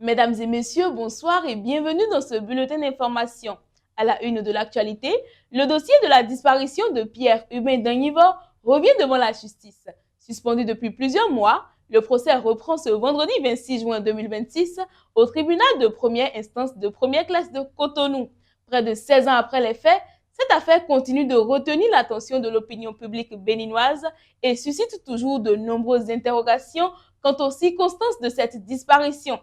Mesdames et messieurs, bonsoir et bienvenue dans ce bulletin d'information. À la une de l'actualité, le dossier de la disparition de Pierre-Hubin Dagnivo revient devant la justice. Suspendu depuis plusieurs mois, le procès reprend ce vendredi 26 juin 2026 au tribunal de première instance de première classe de Cotonou. Près de 16 ans après les faits, cette affaire continue de retenir l'attention de l'opinion publique béninoise et suscite toujours de nombreuses interrogations quant aux circonstances de cette disparition.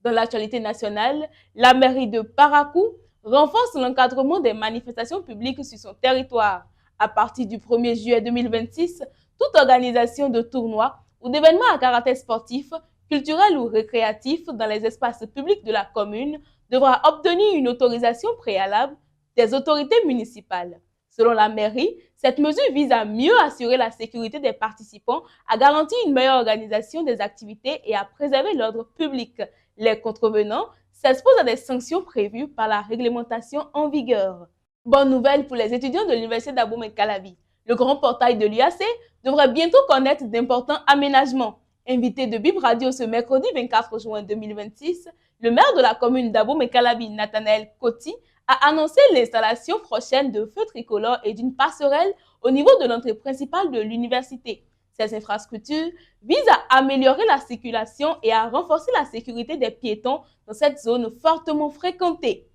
Dans l'actualité nationale, la mairie de Parakou renforce l'encadrement des manifestations publiques sur son territoire. À partir du 1er juillet 2026, toute organisation de tournois ou d'événements à caractère sportif, culturel ou récréatif dans les espaces publics de la commune devra obtenir une autorisation préalable des autorités municipales. Selon la mairie, cette mesure vise à mieux assurer la sécurité des participants, à garantir une meilleure organisation des activités et à préserver l'ordre public. Les contrevenants s'exposent à des sanctions prévues par la réglementation en vigueur. Bonne nouvelle pour les étudiants de l'Université d'Abomey-Calavi. Le grand portail de l'UAC devrait bientôt connaître d'importants aménagements. Invité de Bib Radio ce mercredi 24 juin 2026, le maire de la commune d'Abomey-Calavi, Nathanaël Coty, a annoncé l'installation prochaine de feux tricolores et d'une passerelle au niveau de l'entrée principale de l'université. Ces infrastructures visent à améliorer la circulation et à renforcer la sécurité des piétons dans cette zone fortement fréquentée.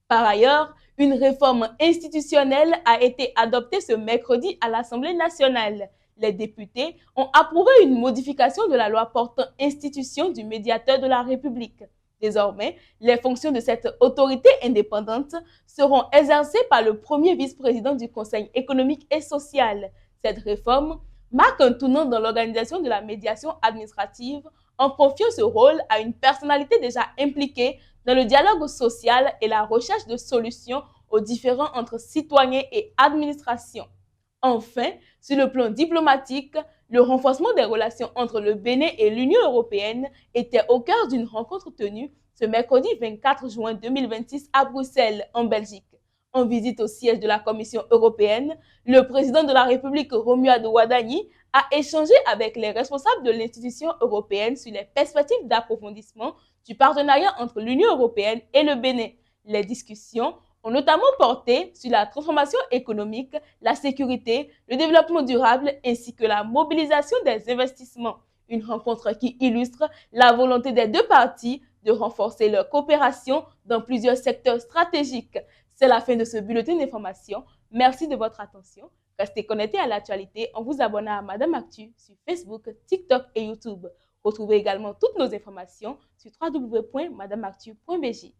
Par ailleurs, une réforme institutionnelle a été adoptée ce mercredi à l'Assemblée nationale. Les députés ont approuvé une modification de la loi portant institution du médiateur de la République. Désormais, les fonctions de cette autorité indépendante seront exercées par le premier vice-président du Conseil économique et social. Cette réforme marque un tournant dans l'organisation de la médiation administrative en confiant ce rôle à une personnalité déjà impliquée dans le dialogue social et la recherche de solutions aux différends entre citoyens et administration. Enfin, sur le plan diplomatique, le renforcement des relations entre le Bénin et l'Union européenne était au cœur d'une rencontre tenue ce mercredi 24 juin 2026 à Bruxelles, en Belgique. En visite au siège de la Commission européenne, le président de la République, Romuald Wadani, a échangé avec les responsables de l'institution européenne sur les perspectives d'approfondissement du partenariat entre l'Union européenne et le Bénin. Les discussions ont notamment porté sur la transformation économique, la sécurité, le développement durable ainsi que la mobilisation des investissements. Une rencontre qui illustre la volonté des deux parties de renforcer leur coopération dans plusieurs secteurs stratégiques. C'est la fin de ce bulletin d'information. Merci de votre attention. Restez connectés à l'actualité en vous abonnant à Madame Actu sur Facebook, TikTok et YouTube. Retrouvez également toutes nos informations sur www.madameactu.bj.